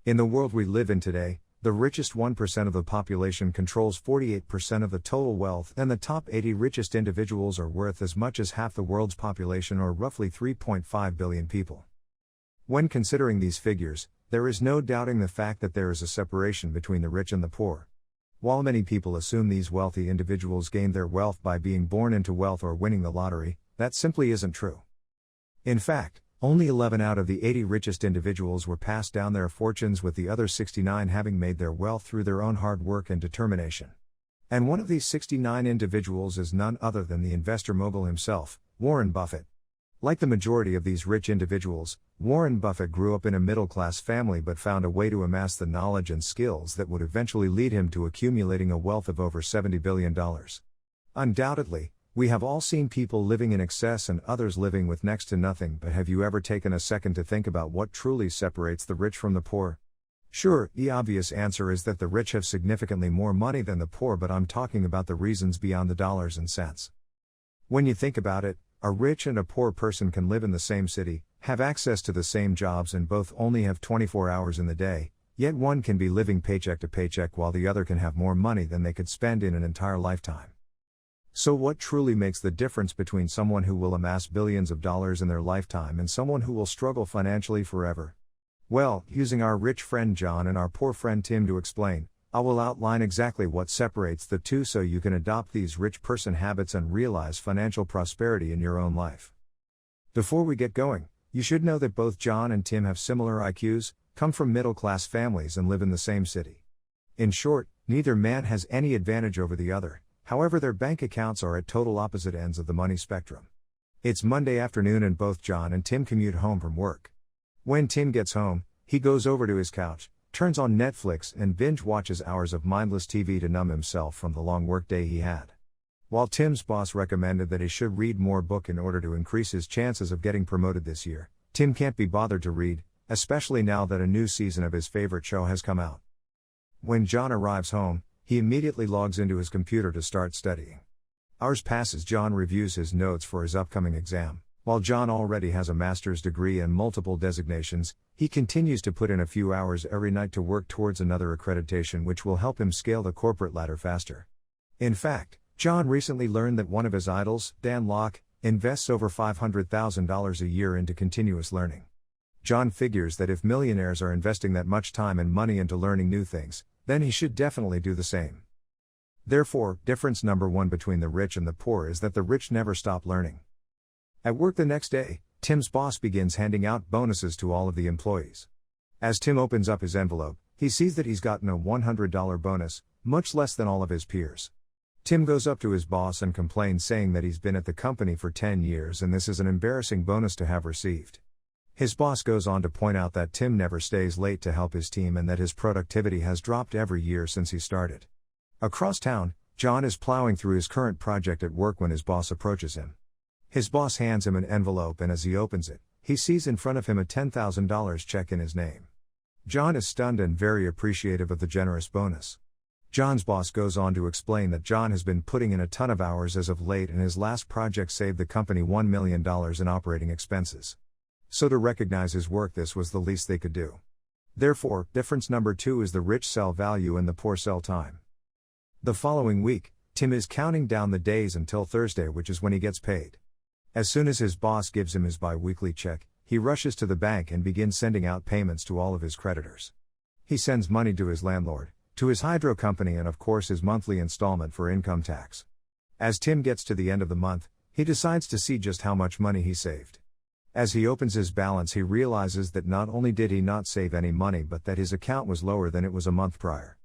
In the world we live in today, the richest 1% of the population controls 48% of the total wealth, and the top 80 richest individuals are worth as much as half the world's population, or roughly 3.5 billion people. When considering these figures, there is no doubting the fact that there is a separation between the rich and the poor. While many people assume these wealthy individuals gained their wealth by being born into wealth or winning the lottery, that simply isn't true. In fact, only 11 out of the 80 richest individuals were passed down their fortunes, with the other 69 having made their wealth through their own hard work and determination. And one of these 69 individuals is none other than the investor mogul himself, Warren Buffett. Like the majority of these rich individuals, Warren Buffett grew up in a middle-class family but found a way to amass the knowledge and skills that would eventually lead him to accumulating a wealth of over $70 billion. Undoubtedly, we have all seen people living in excess and others living with next to nothing, but have you ever taken a second to think about what truly separates the rich from the poor? Sure, the obvious answer is that the rich have significantly more money than the poor, but I'm talking about the reasons beyond the dollars and cents. When you think about it, a rich and a poor person can live in the same city, have access to the same jobs, and both only have 24 hours in the day, yet one can be living paycheck to paycheck while the other can have more money than they could spend in an entire lifetime. So what truly makes the difference between someone who will amass billions of dollars in their lifetime and someone who will struggle financially forever? Well, using our rich friend John and our poor friend Tim to explain, I will outline exactly what separates the two so you can adopt these rich person habits and realize financial prosperity in your own life. Before we get going, you should know that both John and Tim have similar IQs, come from middle-class families, and live in the same city. In short, neither man has any advantage over the other. However, their bank accounts are at total opposite ends of the money spectrum. It's Monday afternoon and both John and Tim commute home from work. When Tim gets home, he goes over to his couch, turns on Netflix, and binge watches hours of mindless TV to numb himself from the long workday he had. While Tim's boss recommended that he should read more book in order to increase his chances of getting promoted this year, Tim can't be bothered to read, especially now that a new season of his favorite show has come out. When John arrives home, he immediately logs into his computer to start studying. Hours pass as John reviews his notes for his upcoming exam. While John already has a master's degree and multiple designations, he continues to put in a few hours every night to work towards another accreditation which will help him scale the corporate ladder faster. In fact, John recently learned that one of his idols, Dan Lok, invests over $500,000 a year into continuous learning. John figures that if millionaires are investing that much time and money into learning new things, then he should definitely do the same. Therefore, difference number one between the rich and the poor is that the rich never stop learning. At work the next day, Tim's boss begins handing out bonuses to all of the employees. As Tim opens up his envelope, he sees that he's gotten a $100 bonus, much less than all of his peers. Tim goes up to his boss and complains, saying that he's been at the company for 10 years and this is an embarrassing bonus to have received. His boss goes on to point out that Tim never stays late to help his team and that his productivity has dropped every year since he started. Across town, John is plowing through his current project at work when his boss approaches him. His boss hands him an envelope, and as he opens it, he sees in front of him a $10,000 check in his name. John is stunned and very appreciative of the generous bonus. John's boss goes on to explain that John has been putting in a ton of hours as of late and his last project saved the company $1 million in operating expenses. So to recognize his work, this was the least they could do. Therefore, difference number two is the rich sell value and the poor sell time. The following week, Tim is counting down the days until Thursday, which is when he gets paid. As soon as his boss gives him his bi-weekly check, he rushes to the bank and begins sending out payments to all of his creditors. He sends money to his landlord, to his hydro company, and of course his monthly installment for income tax. As Tim gets to the end of the month, he decides to see just how much money he saved. As he opens his balance, he realizes that not only did he not save any money, but that his account was lower than it was a month prior.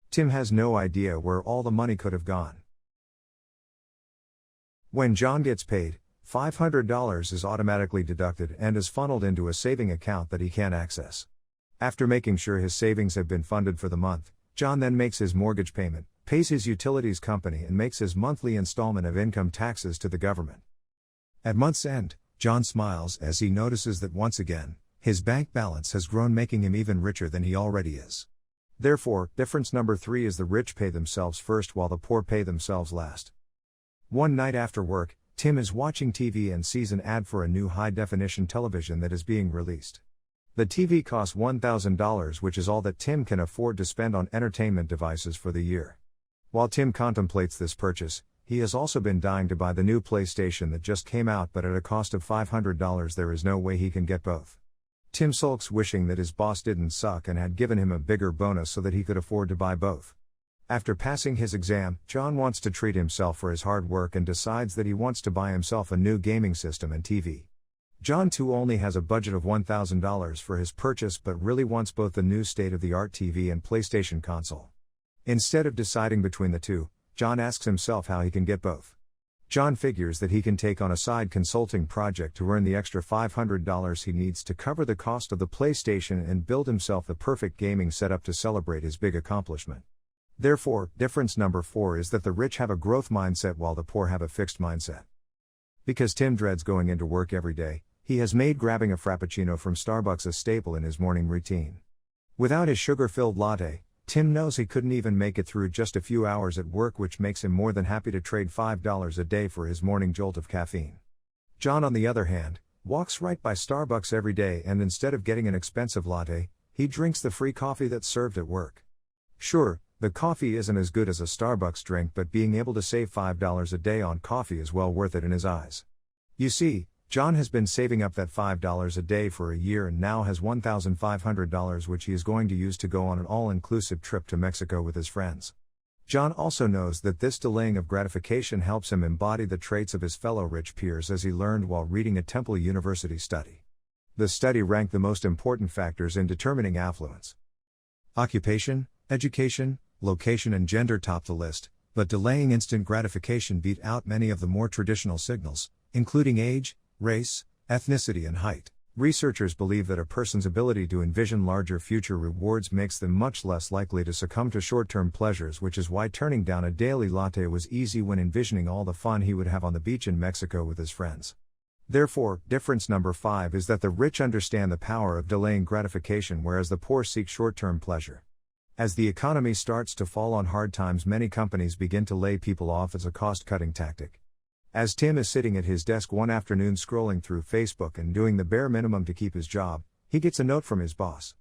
Tim has no idea where all the money could have gone. When John gets paid, $500 is automatically deducted and is funneled into a saving account that he can't access. After making sure his savings have been funded for the month, John then makes his mortgage payment, pays his utilities company, and makes his monthly installment of income taxes to the government. At month's end, John smiles as he notices that once again, his bank balance has grown, making him even richer than he already is. Therefore, difference number three is the rich pay themselves first while the poor pay themselves last. One night after work, Tim is watching TV and sees an ad for a new high-definition television that is being released. The TV costs $1,000, which is all that Tim can afford to spend on entertainment devices for the year. While Tim contemplates this purchase, he has also been dying to buy the new PlayStation that just came out, but at a cost of $500 there is no way he can get both. Tim sulks, wishing that his boss didn't suck and had given him a bigger bonus so that he could afford to buy both. After passing his exam, John wants to treat himself for his hard work and decides that he wants to buy himself a new gaming system and TV. John too only has a budget of $1,000 for his purchase, but really wants both the new state-of-the-art TV and PlayStation console. Instead of deciding between the two, John asks himself how he can get both. John figures that he can take on a side consulting project to earn the extra $500 he needs to cover the cost of the PlayStation and build himself the perfect gaming setup to celebrate his big accomplishment. Therefore, difference number 4 is that the rich have a growth mindset while the poor have a fixed mindset. Because Tim dreads going into work every day, he has made grabbing a Frappuccino from Starbucks a staple in his morning routine. Without his sugar-filled latte, Tim knows he couldn't even make it through just a few hours at work, which makes him more than happy to trade $5 a day for his morning jolt of caffeine. John, on the other hand, walks right by Starbucks every day, and instead of getting an expensive latte, he drinks the free coffee that's served at work. Sure, the coffee isn't as good as a Starbucks drink, but being able to save $5 a day on coffee is well worth it in his eyes. You see, John has been saving up that $5 a day for a year and now has $1,500, which he is going to use to go on an all-inclusive trip to Mexico with his friends. John also knows that this delaying of gratification helps him embody the traits of his fellow rich peers, as he learned while reading a Temple University study. The study ranked the most important factors in determining affluence. Occupation, education, location and gender topped the list, but delaying instant gratification beat out many of the more traditional signals, including age, race, ethnicity and height. Researchers believe that a person's ability to envision larger future rewards makes them much less likely to succumb to short-term pleasures, which is why turning down a daily latte was easy when envisioning all the fun he would have on the beach in Mexico with his friends. Therefore, difference number 5 is that the rich understand the power of delaying gratification, whereas the poor seek short-term pleasure. As the economy starts to fall on hard times, many companies begin to lay people off as a cost-cutting tactic. As Tim is sitting at his desk one afternoon scrolling through Facebook and doing the bare minimum to keep his job, he gets a note from his boss.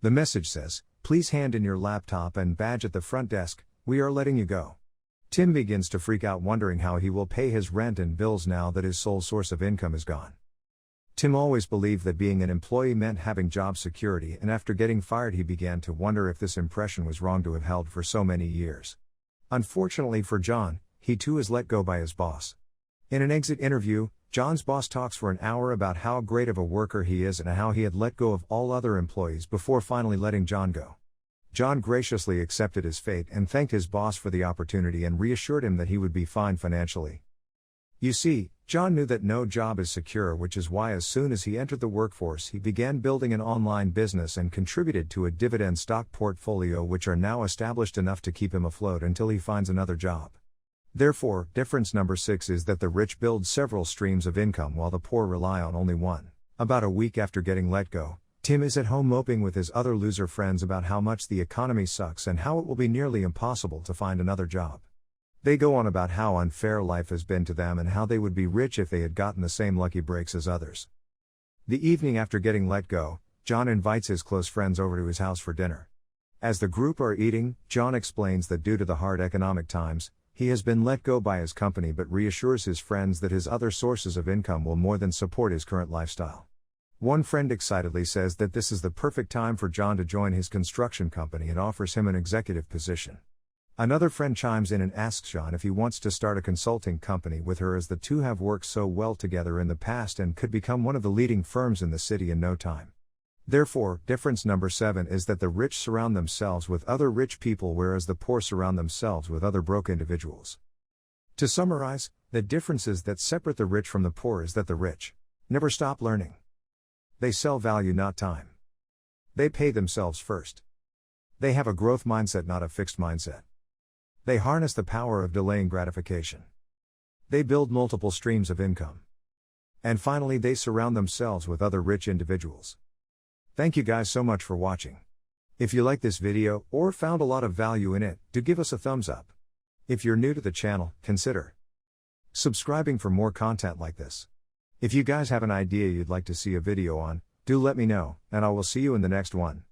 The message says, "Please hand in your laptop and badge at the front desk, we are letting you go." Tim begins to freak out, wondering how he will pay his rent and bills now that his sole source of income is gone. Tim always believed that being an employee meant having job security, and after getting fired he began to wonder if this impression was wrong to have held for so many years. Unfortunately for John, he too is let go by his boss. In an exit interview, John's boss talks for an hour about how great of a worker he is and how he had let go of all other employees before finally letting John go. John graciously accepted his fate and thanked his boss for the opportunity and reassured him that he would be fine financially. You see, John knew that no job is secure, which is why as soon as he entered the workforce he began building an online business and contributed to a dividend stock portfolio, which are now established enough to keep him afloat until he finds another job. Therefore, difference number 6 is that the rich build several streams of income while the poor rely on only one. About a week after getting let go, Tim is at home moping with his other loser friends about how much the economy sucks and how it will be nearly impossible to find another job. They go on about how unfair life has been to them and how they would be rich if they had gotten the same lucky breaks as others. The evening after getting let go, John invites his close friends over to his house for dinner. As the group are eating, John explains that due to the hard economic times, he has been let go by his company, but reassures his friends that his other sources of income will more than support his current lifestyle. One friend excitedly says that this is the perfect time for John to join his construction company and offers him an executive position. Another friend chimes in and asks John if he wants to start a consulting company with her, as the two have worked so well together in the past and could become one of the leading firms in the city in no time. Therefore, difference number 7 is that the rich surround themselves with other rich people, whereas the poor surround themselves with other broke individuals. To summarize, the differences that separate the rich from the poor is that the rich never stop learning. They sell value, not time. They pay themselves first. They have a growth mindset, not a fixed mindset. They harness the power of delaying gratification. They build multiple streams of income. And finally, they surround themselves with other rich individuals. Thank you guys so much for watching. If you like this video or found a lot of value in it, do give us a thumbs up. If you're new to the channel, consider subscribing for more content like this. If you guys have an idea you'd like to see a video on, Do let me know, and I will see you in the next one.